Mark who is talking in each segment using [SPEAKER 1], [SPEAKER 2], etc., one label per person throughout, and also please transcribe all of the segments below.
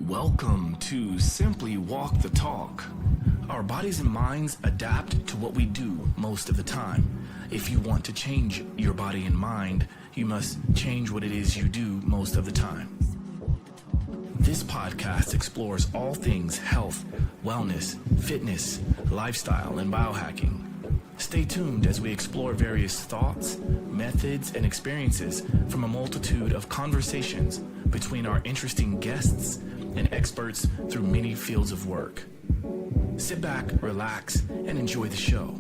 [SPEAKER 1] Welcome to Simply Walk the Talk. Our bodies and minds adapt to what we do most of the time. If you want to change your body and mind, you must change what it is you do most of the time. This podcast explores all things health, wellness, fitness, lifestyle, and biohacking. Stay tuned as we explore various thoughts, methods, and experiences from a multitude of conversations between our interesting guests and experts through many fields of work. Sit back, relax, and enjoy the show.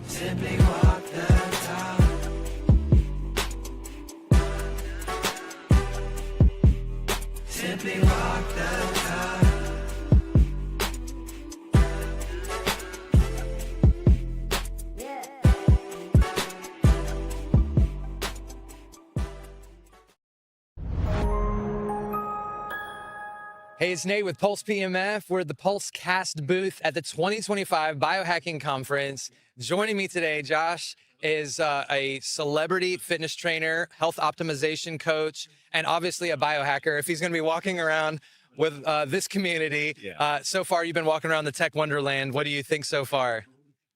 [SPEAKER 2] Simply walk the talk. Simply walk the talk.
[SPEAKER 3] Hey, it's Nate with Pulse PEMF. We're at the Pulsecast booth at the 2025 Biohacking Conference. Joining me today, Josh, is a celebrity fitness trainer, health optimization coach, and obviously a biohacker. If he's going to be walking around with this community, so far you've been walking around the tech wonderland. What do you think so far?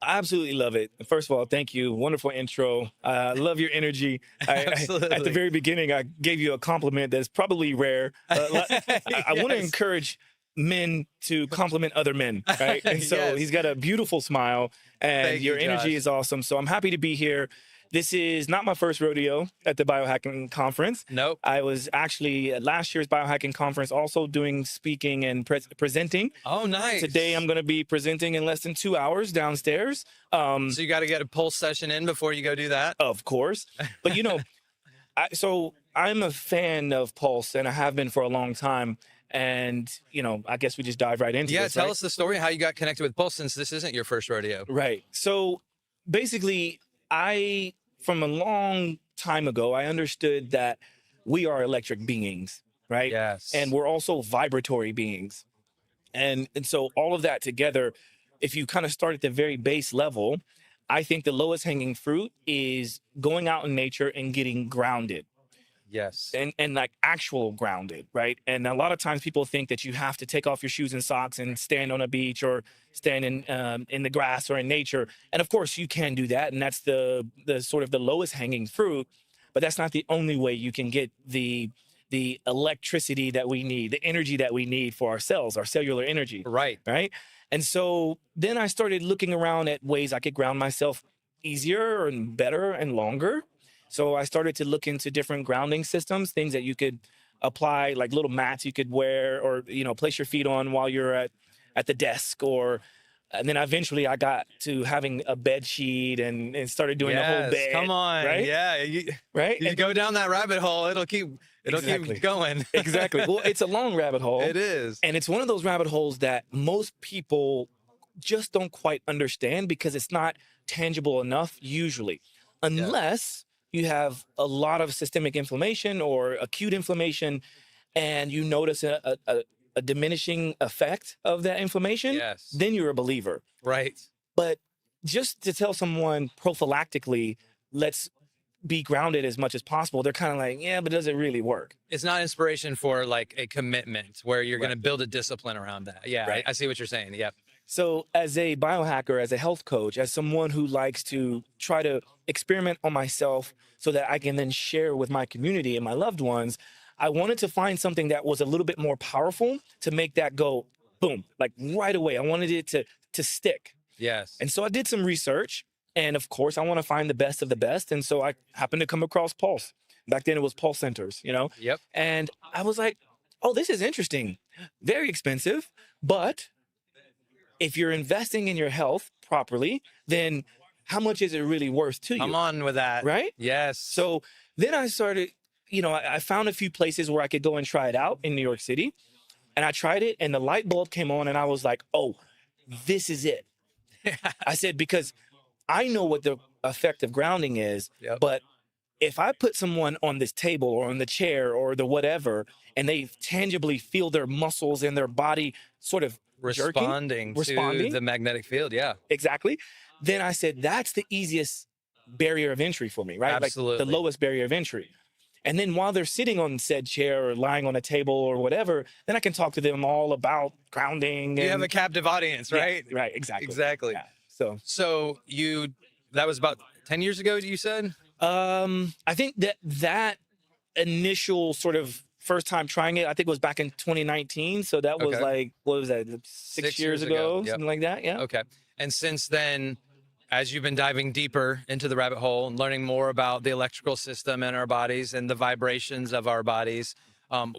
[SPEAKER 4] I absolutely love it. First of all, thank you. Wonderful intro. Love your energy.
[SPEAKER 3] Absolutely.
[SPEAKER 4] At the very beginning, I gave you a compliment that's probably rare. I want to encourage men to compliment other men, right? And so he's got a beautiful smile, and your energy is awesome. So I'm happy to be here. This is not my first rodeo at the Biohacking Conference.
[SPEAKER 3] Nope.
[SPEAKER 4] I was actually at last year's Biohacking Conference also doing speaking and presenting.
[SPEAKER 3] Oh, nice.
[SPEAKER 4] Today I'm going to be presenting in less than 2 hours downstairs.
[SPEAKER 3] So you got to get a pulse session in before you go do that?
[SPEAKER 4] Of course. But, you know, I'm a fan of Pulse, and I have been for a long time. And, you know, I guess we just dive right into this.
[SPEAKER 3] Tell us the story, how you got connected with Pulse, since this isn't your first rodeo.
[SPEAKER 4] Right. So basically, from a long time ago, I understood that we are electric beings, right?
[SPEAKER 3] Yes.
[SPEAKER 4] And we're also vibratory beings. And so all of that together, if you kind of start at the very base level, I think the lowest hanging fruit is going out in nature and getting grounded.
[SPEAKER 3] Yes.
[SPEAKER 4] And like actual grounded, right? And a lot of times people think that you have to take off your shoes and socks and stand on a beach or stand in the grass or in nature. And of course you can do that. And that's the sort of the lowest hanging fruit, but that's not the only way you can get the electricity that we need, the energy that we need for our cells, our cellular energy.
[SPEAKER 3] Right.
[SPEAKER 4] Right. And so then I started looking around at ways I could ground myself easier and better and longer. So I started to look into different grounding systems, things that you could apply, like little mats you could wear or, you know, place your feet on while you're at the desk. And then eventually I got to having a bed sheet and started doing the whole bed.
[SPEAKER 3] Come on.
[SPEAKER 4] Right?
[SPEAKER 3] Yeah.
[SPEAKER 4] Right?
[SPEAKER 3] You go down that rabbit hole, it'll keep going.
[SPEAKER 4] Exactly. Well, it's a long rabbit hole.
[SPEAKER 3] It is.
[SPEAKER 4] And it's one of those rabbit holes that most people just don't quite understand because it's not tangible enough usually, unless you have a lot of systemic inflammation or acute inflammation, and you notice a diminishing effect of that inflammation, then you're a believer.
[SPEAKER 3] Right.
[SPEAKER 4] But just to tell someone prophylactically, let's be grounded as much as possible, they're kind of like, yeah, but does it really work?
[SPEAKER 3] It's not inspiration for like a commitment where you're going to build a discipline around that. Yeah,
[SPEAKER 4] Right.
[SPEAKER 3] I see what you're saying. Yeah.
[SPEAKER 4] So as a biohacker, as a health coach, as someone who likes to try to experiment on myself so that I can then share with my community and my loved ones, I wanted to find something that was a little bit more powerful to make that go boom, like right away. I wanted it to stick.
[SPEAKER 3] Yes.
[SPEAKER 4] And so I did some research, and of course I want to find the best of the best. And so I happened to come across Pulse. Back then it was Pulse Centers, you know?
[SPEAKER 3] Yep.
[SPEAKER 4] And I was like, oh, this is interesting. Very expensive, but if you're investing in your health properly, then how much is it really worth to you?
[SPEAKER 3] I'm on with that.
[SPEAKER 4] Right?
[SPEAKER 3] Yes.
[SPEAKER 4] So then I started, you know, I found a few places where I could go and try it out in New York City. And I tried it and the light bulb came on and I was like, oh, this is it. I said, because I know what the effect of grounding is, but if I put someone on this table or on the chair or the whatever, and they tangibly feel their muscles and their body sort of
[SPEAKER 3] responding to the magnetic field. Yeah,
[SPEAKER 4] exactly. Then I said, that's the easiest barrier of entry for me, right?
[SPEAKER 3] Absolutely.
[SPEAKER 4] Like the lowest barrier of entry. And then while they're sitting on said chair or lying on a table or whatever, then I can talk to them all about grounding.
[SPEAKER 3] You have a captive audience, right?
[SPEAKER 4] Yeah, right, exactly.
[SPEAKER 3] Exactly.
[SPEAKER 4] Yeah.
[SPEAKER 3] So that was about 10 years ago, you said?
[SPEAKER 4] I think that initial sort of first time trying it, I think it was back in 2019. So that was
[SPEAKER 3] Okay.
[SPEAKER 4] like, what was that, 6 years ago?
[SPEAKER 3] Yep.
[SPEAKER 4] Something like that. Yeah.
[SPEAKER 3] Okay. And since then, as you've been diving deeper into the rabbit hole and learning more about the electrical system in our bodies and the vibrations of our bodies,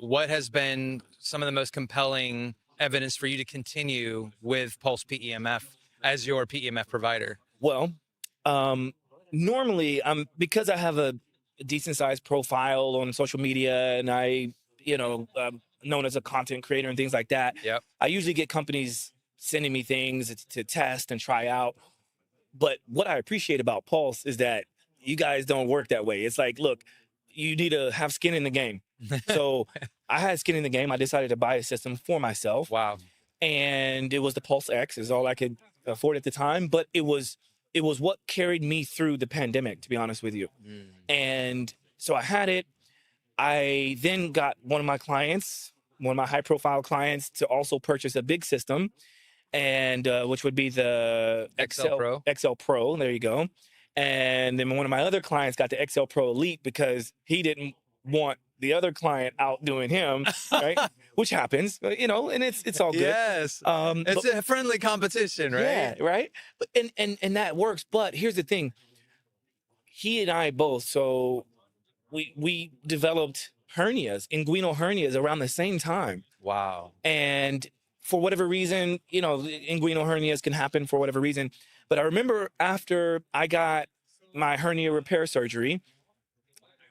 [SPEAKER 3] what has been some of the most compelling evidence for you to continue with Pulse PEMF as your PEMF provider?
[SPEAKER 4] Well, normally because I have a decent sized profile on social media and I, known as a content creator and things like that.
[SPEAKER 3] Yep.
[SPEAKER 4] I usually get companies sending me things to test and try out. But what I appreciate about Pulse is that you guys don't work that way. It's like, look, you need to have skin in the game. So I had skin in the game. I decided to buy a system for myself.
[SPEAKER 3] Wow.
[SPEAKER 4] And it was the Pulse X is all I could afford at the time. But it was what carried me through the pandemic, to be honest with you. And so I had it. I then got one of my high profile clients to also purchase a big system, and which would be the XL Pro. There you go. And then one of my other clients got the XL Pro Elite because he didn't want the other client outdoing him, right? Which happens, and it's all good.
[SPEAKER 3] Yes. It's a friendly competition, right?
[SPEAKER 4] Yeah, right. But and that works. But here's the thing. He and I both, so we developed inguinal hernias around the same time.
[SPEAKER 3] Wow.
[SPEAKER 4] And for whatever reason, inguinal hernias can happen for whatever reason. But I remember after I got my hernia repair surgery,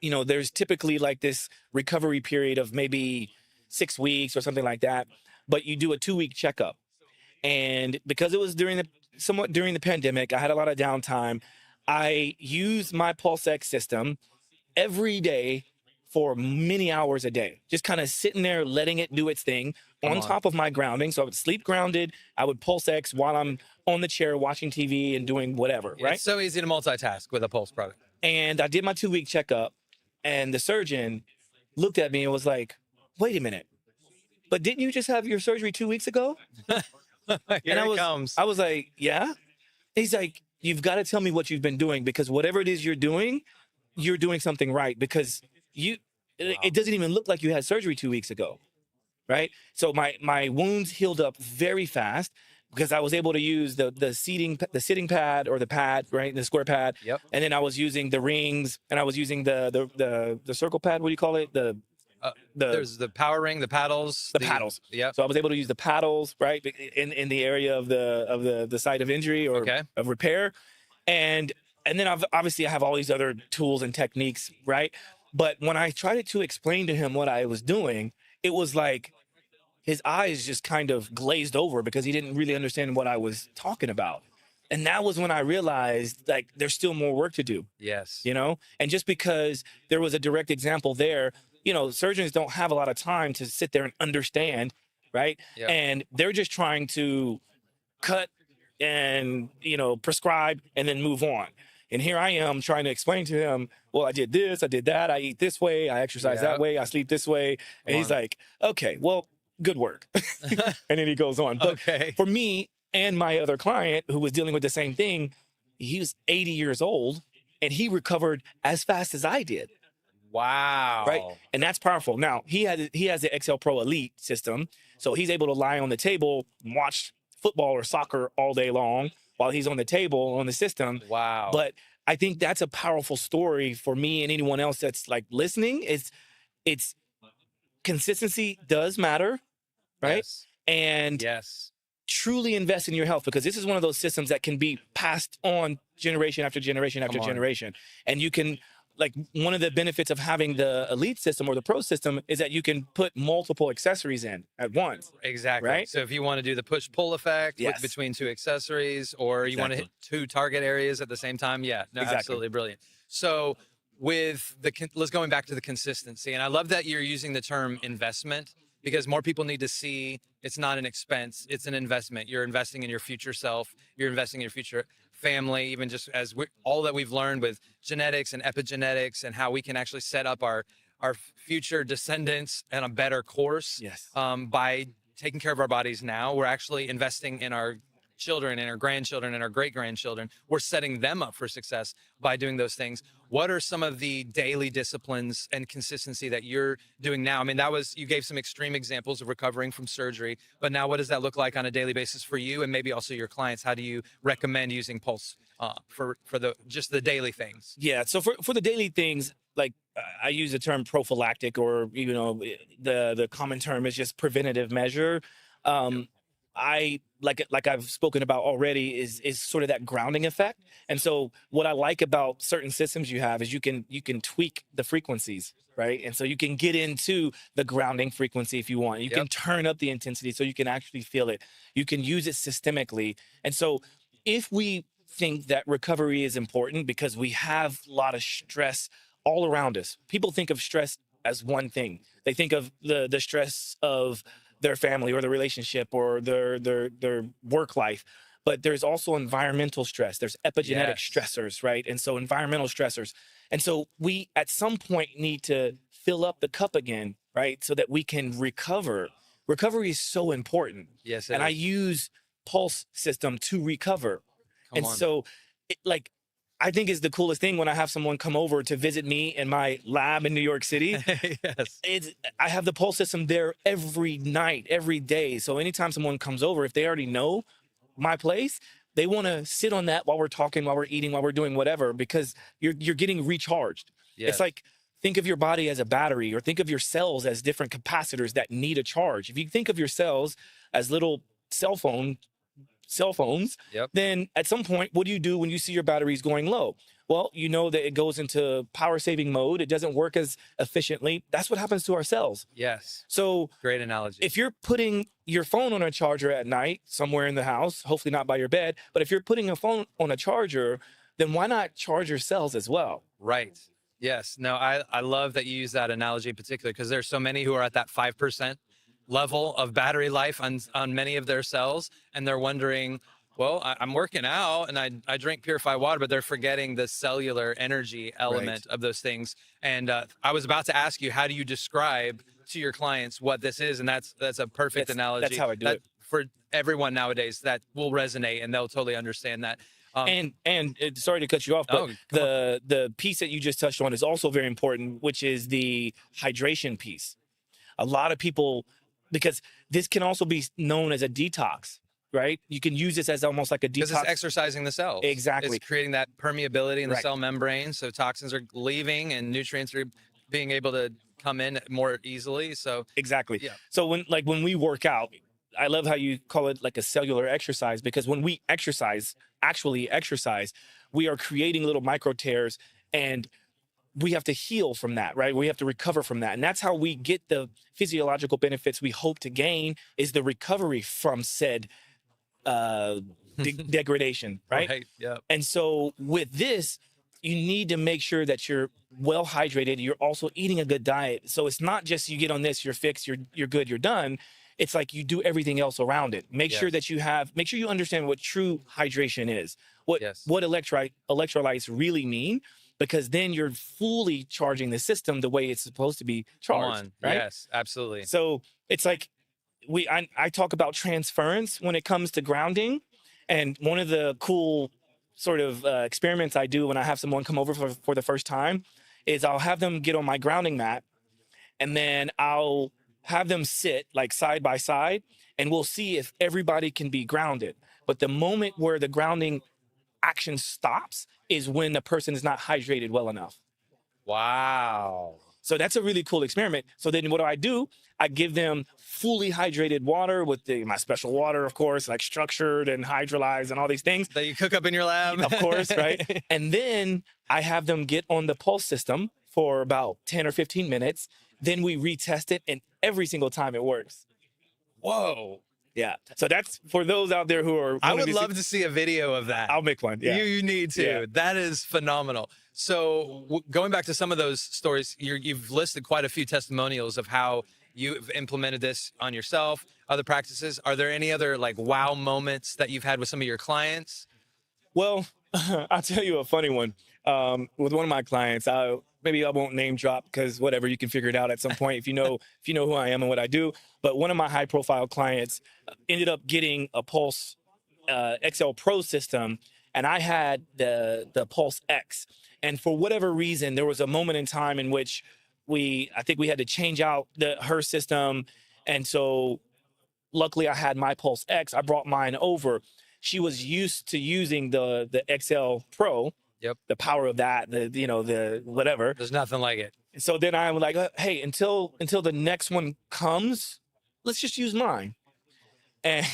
[SPEAKER 4] there's typically like this recovery period of maybe 6 weeks or something like that. But you do a 2-week checkup. And because it was somewhat during the pandemic, I had a lot of downtime. I used my Pulse X system every day for many hours a day, just kind of sitting there, letting it do its thing on top of my grounding. So I would sleep grounded. I would Pulse X while I'm on the chair watching TV and doing whatever, right?
[SPEAKER 3] It's so easy to multitask with a Pulse product.
[SPEAKER 4] And I did my 2-week checkup, and the surgeon looked at me and was like, wait a minute, but didn't you just have your surgery 2 weeks ago?
[SPEAKER 3] Here it comes.
[SPEAKER 4] I was like, yeah. He's like, you've got to tell me what you've been doing, because whatever it is you're doing something right, because it doesn't even look like you had surgery 2 weeks ago, right? So my wounds healed up very fast because I was able to use the sitting pad or the pad, right, the square pad.
[SPEAKER 3] Yep.
[SPEAKER 4] And then I was using the rings, and I was using the circle pad. What do you call it?
[SPEAKER 3] There's the power ring, the paddles.
[SPEAKER 4] Paddles.
[SPEAKER 3] Yeah.
[SPEAKER 4] So I was able to use the paddles, right, in the area of the site of injury or of repair, and then obviously I have all these other tools and techniques, right? But when I tried to explain to him what I was doing, it was like his eyes just kind of glazed over because he didn't really understand what I was talking about. And that was when I realized, like, there's still more work to do.
[SPEAKER 3] Yes.
[SPEAKER 4] And just because there was a direct example there, surgeons don't have a lot of time to sit there and understand, right?
[SPEAKER 3] Yeah.
[SPEAKER 4] And they're just trying to cut and, prescribe and then move on. And here I am trying to explain to him, well, I did this, I did that, I eat this way, I exercise that way, I sleep this way. And he's like, okay, well, good work. And then he goes on. But for me and my other client who was dealing with the same thing, he was 80 years old and he recovered as fast as I did.
[SPEAKER 3] Wow.
[SPEAKER 4] Right. And that's powerful. Now, he has the XL Pro Elite system. So he's able to lie on the table and watch football or soccer all day long while he's on the table on the system.
[SPEAKER 3] Wow.
[SPEAKER 4] But I think that's a powerful story for me and anyone else that's like listening. It's consistency does matter, right?
[SPEAKER 3] Yes.
[SPEAKER 4] And truly invest in your health, because this is one of those systems that can be passed on generation after generation after generation. And you can, like, one of the benefits of having the Elite system or the Pro system is that you can put multiple accessories in at once.
[SPEAKER 3] Exactly.
[SPEAKER 4] Right?
[SPEAKER 3] So if you want to do the push-pull effect between two accessories, or you want to hit two target areas at the same time, absolutely brilliant. So with let's going back to the consistency, and I love that you're using the term investment, because more people need to see it's not an expense, it's an investment. You're investing in your future self, you're investing in your future family, even just as all that we've learned with genetics and epigenetics and how we can actually set up our our future descendants on a better course.
[SPEAKER 4] Yes.
[SPEAKER 3] By taking care of our bodies now, we're actually investing in our children and our grandchildren and our great grandchildren. We're setting them up for success by doing those things. What are some of the daily disciplines and consistency that you're doing now? I mean, you gave some extreme examples of recovering from surgery, but now what does that look like on a daily basis for you and maybe also your clients? How do you recommend using Pulse for just the daily things?
[SPEAKER 4] Yeah. So for the daily things, like I use the term prophylactic, or the common term is just preventative measure. I like I've spoken about already is sort of that grounding effect. And so what I like about certain systems you have is you can tweak the frequencies, right? And so you can get into the grounding frequency if you want. You can turn up the intensity so you can actually feel it. You can use it systemically. And so if we think that recovery is important because we have a lot of stress all around us, people think of stress as one thing. They think of the stress of their family or the relationship or their work life, but there's also environmental stress. There's epigenetic stressors, right? And so environmental stressors. And so we at some point need to fill up the cup again, right? So that we can recover. Recovery is so important.
[SPEAKER 3] Yes.
[SPEAKER 4] And I use Pulse system to recover. So I think is the coolest thing when I have someone come over to visit me in my lab in New York City. I have the Pulse system there every night, every day. So anytime someone comes over, if they already know my place, they want to sit on that while we're talking, while we're eating, while we're doing whatever, because you're getting recharged. It's like, think of your body as a battery, or think of your cells as different capacitors that need a charge. If you think of your cells as little cell phones, then at some point, what do you do when you see your batteries going low? Well, you know that it goes into power saving mode. It doesn't work as efficiently. That's what happens to our cells.
[SPEAKER 3] Yes.
[SPEAKER 4] So
[SPEAKER 3] great analogy.
[SPEAKER 4] If you're putting your phone on a charger at night, somewhere in the house, hopefully not by your bed, but if you're putting a phone on a charger, then why not charge your cells as well?
[SPEAKER 3] Right. Yes. No, I love that you use that analogy in particular, because there's so many who are at that 5% level of battery life on many of their cells, and they're wondering, well, I'm working out and I drink purified water, but they're forgetting the cellular energy element of those things. And I was about to ask you, how do you describe to your clients what this is? And that's a perfect analogy.
[SPEAKER 4] That's how I do it.
[SPEAKER 3] For everyone nowadays, that will resonate and they'll totally understand that.
[SPEAKER 4] And sorry to cut you off, but the piece that you just touched on is also very important, which is the hydration piece. A lot of people, because this can also be known as a detox, right? You can use this as almost like a detox.
[SPEAKER 3] Because it's exercising the cells.
[SPEAKER 4] Exactly.
[SPEAKER 3] It's creating that permeability in the cell membrane, so toxins are leaving and nutrients are being able to come in more easily. So
[SPEAKER 4] exactly. Yeah. So when we work out, I love how you call it like a cellular exercise, because when we actually exercise, we are creating little micro tears, and we have to heal from that, right? We have to recover from that. And that's how we get the physiological benefits we hope to gain, is the recovery from said degradation, right?
[SPEAKER 3] Yeah.
[SPEAKER 4] And so with this, you need to make sure that you're well hydrated. You're also eating a good diet. So it's not just you get on this, you're fixed, you're good, you're done. It's like you do everything else around it. Make sure that make sure you understand what true hydration is, what electrolytes really mean, because then you're fully charging the system the way it's supposed to be charged. Right?
[SPEAKER 3] Yes, absolutely.
[SPEAKER 4] So it's like I talk about transference when it comes to grounding. And one of the cool sort of experiments I do when I have someone come over for the first time is I'll have them get on my grounding mat, and then I'll have them sit like side by side, and we'll see if everybody can be grounded. But the moment where the grounding action stops is when the person is not hydrated well enough.
[SPEAKER 3] Wow.
[SPEAKER 4] So that's a really cool experiment. So then what do? I give them fully hydrated water with my special water, of course, like structured and hydrolyzed and all these things.
[SPEAKER 3] That you cook up in your lab.
[SPEAKER 4] Of course, right? And then I have them get on the Pulse system for about 10 or 15 minutes. Then we retest it, and every single time it works.
[SPEAKER 3] Whoa.
[SPEAKER 4] Yeah. So that's for those out there who are.
[SPEAKER 3] I would love to see a video of that.
[SPEAKER 4] I'll make one. Yeah.
[SPEAKER 3] You need to.
[SPEAKER 4] Yeah.
[SPEAKER 3] That is phenomenal. So going back to some of those stories, you've listed quite a few testimonials of how you've implemented this on yourself, other practices. Are there any other like wow moments that you've had with some of your clients?
[SPEAKER 4] Well, I'll tell you a funny one. With one of my clients, maybe I won't name drop because whatever, you can figure it out at some point if you know who I am and what I do. But one of my high profile clients ended up getting a Pulse XL Pro system, and I had the Pulse X. And for whatever reason, there was a moment in time in which I think we had to change out her system, and so luckily I had my Pulse X. I brought mine over. She was used to using the XL Pro.
[SPEAKER 3] Yep.
[SPEAKER 4] The power of that, the whatever.
[SPEAKER 3] There's nothing like it.
[SPEAKER 4] So then I'm like, hey, until the next one comes, let's just use mine. And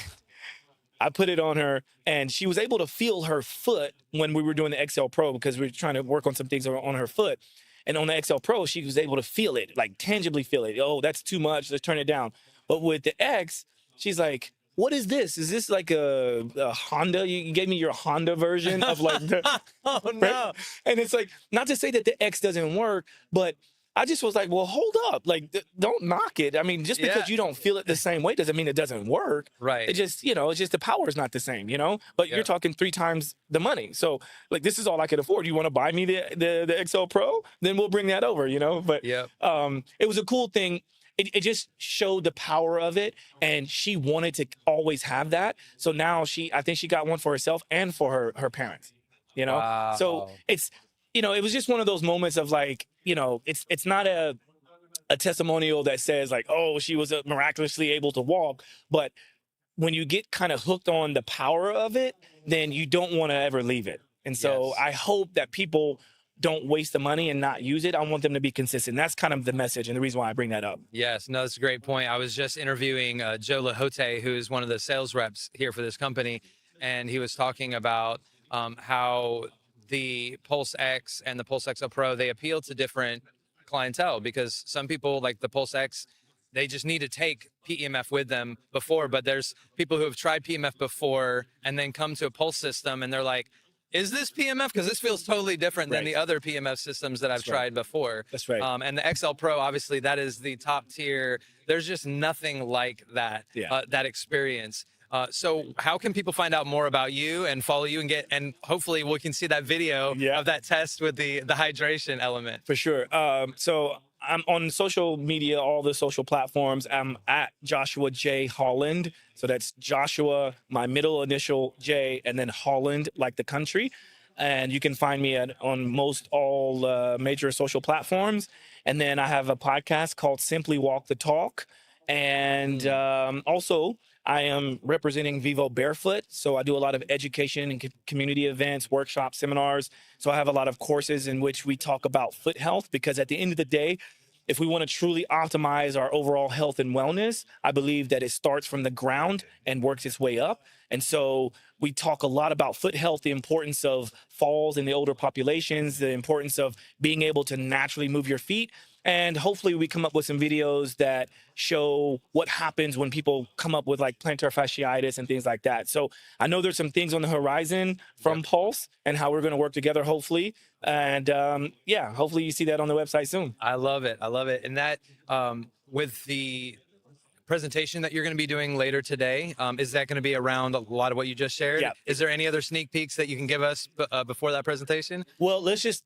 [SPEAKER 4] I put it on her, and she was able to feel her foot when we were doing the XL Pro, because we were trying to work on some things on her foot. And on the XL Pro, she was able to feel it, like tangibly feel it. Oh, that's too much. Let's turn it down. But with the X, she's like, what is this? Is this like a Honda? You gave me your Honda version of like the...
[SPEAKER 3] Oh, no.
[SPEAKER 4] Right? And it's like, not to say that the X doesn't work, but I just was like, well, hold up. Like, don't knock it. I mean, just because you don't feel it the same way doesn't mean it doesn't work.
[SPEAKER 3] Right.
[SPEAKER 4] It just, it's just the power is not the same, But you're talking 3 times the money. So, like, this is all I could afford. You want to buy me the XL Pro? Then we'll bring that over, But it was a cool thing. It just showed the power of it, and she wanted to always have that. So now I think she got one for herself and for her parents,
[SPEAKER 3] Wow.
[SPEAKER 4] So it's, it was just one of those moments of like, it's not a testimonial that says like, oh, she was miraculously able to walk. But when you get kind of hooked on the power of it, then you don't want to ever leave it. And so I hope that people don't waste the money and not use it. I want them to be consistent. That's kind of the message and the reason why I bring that up.
[SPEAKER 3] Yes, no, that's a great point. I was just interviewing Joe Lahote, who is one of the sales reps here for this company, and he was talking about how the Pulse X and the Pulse XL Pro, they appeal to different clientele, because some people, like the Pulse X, they just need to take PEMF with them before, but there's people who have tried PEMF before and then come to a Pulse system and they're like, is this PEMF? Because this feels totally different than the other PEMF systems that I've tried before.
[SPEAKER 4] That's right.
[SPEAKER 3] And the XL Pro, obviously, that is the top tier. There's just nothing like that, that experience. So how can people find out more about you and follow you and hopefully we can see that video of that test with the hydration element?
[SPEAKER 4] For sure. So I'm on social media, all the social platforms. I'm at Joshua J. Holland. So that's Joshua, my middle initial J, and then Holland, like the country. And you can find me on most all major social platforms. And then I have a podcast called Simply Walk the Talk. And also, I am representing Vivo Barefoot. So I do a lot of education and community events, workshops, seminars. So I have a lot of courses in which we talk about foot health, because at the end of the day, if we want to truly optimize our overall health and wellness, I believe that it starts from the ground and works its way up. And so we talk a lot about foot health, the importance of falls in the older populations, the importance of being able to naturally move your feet. And hopefully we come up with some videos that show what happens when people come up with like plantar fasciitis and things like that. So I know there's some things on the horizon from Pulse and how we're going to work together, hopefully. And hopefully you see that on the website soon.
[SPEAKER 3] I love it. I love it. And that with the presentation that you're going to be doing later today, is that going to be around a lot of what you just shared?
[SPEAKER 4] Yeah.
[SPEAKER 3] Is there any other sneak peeks that you can give us before that presentation?
[SPEAKER 4] Well, let's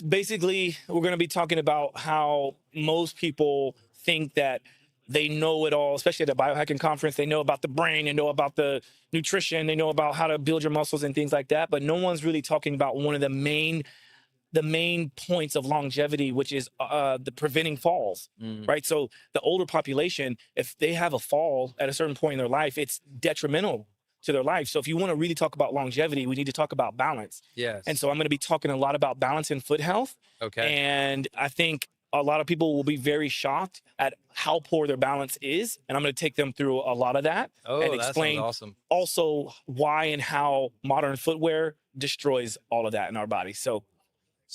[SPEAKER 4] basically, we're going to be talking about how most people think that they know it all, especially at a biohacking conference. They know about the brain, they know about the nutrition, they know about how to build your muscles and things like that. But no one's really talking about one of the main points of longevity, which is the preventing falls, right? So the older population, if they have a fall at a certain point in their life, it's detrimental to their life. So if you want to really talk about longevity, we need to talk about balance.
[SPEAKER 3] Yes.
[SPEAKER 4] And so I'm going to be talking a lot about balance and foot health.
[SPEAKER 3] Okay.
[SPEAKER 4] And I think a lot of people will be very shocked at how poor their balance is. And I'm going to take them through a lot of that and explain
[SPEAKER 3] that sounds awesome.
[SPEAKER 4] Also why and how modern footwear destroys all of that in our body.
[SPEAKER 3] So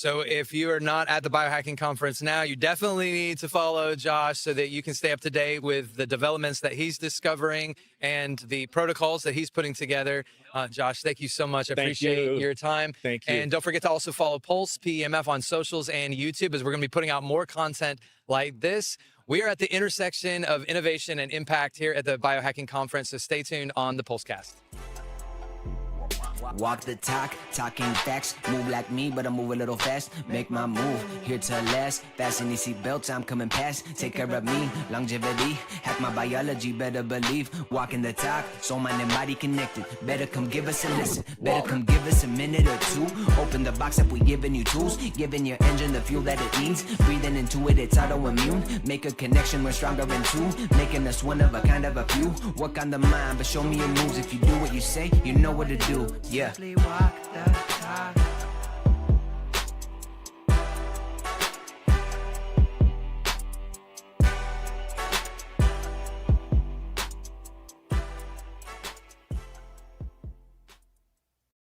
[SPEAKER 3] if you are not at the Biohacking Conference now, you definitely need to follow Josh so that you can stay up to date with the developments that he's discovering and the protocols that he's putting together. Josh, thank you so much. I appreciate your time.
[SPEAKER 4] Thank you.
[SPEAKER 3] And don't forget to also follow Pulse PEMF on socials and YouTube, as we're going to be putting out more content like this. We are at the intersection of innovation and impact here at the Biohacking Conference, so stay tuned on the Pulsecast.
[SPEAKER 5] Walk the talk, talking facts. Move like me, but I move a little fast. Make my move, here to last. Fasten these seatbelts, I'm coming past. Take care of me, longevity. Hack my biology, better believe. Walking the talk, soul, mind, and body connected. Better come give us a listen. Better come give us a minute or two. Open the box up, we giving you tools. Giving your engine the fuel that it needs. Breathing into it, it's autoimmune. Make a connection, we're stronger than two. Making us one of a kind of a few. Work on the mind, but show me your moves. If you do what you say, you know what to do. Yeah.
[SPEAKER 2] Simply walk the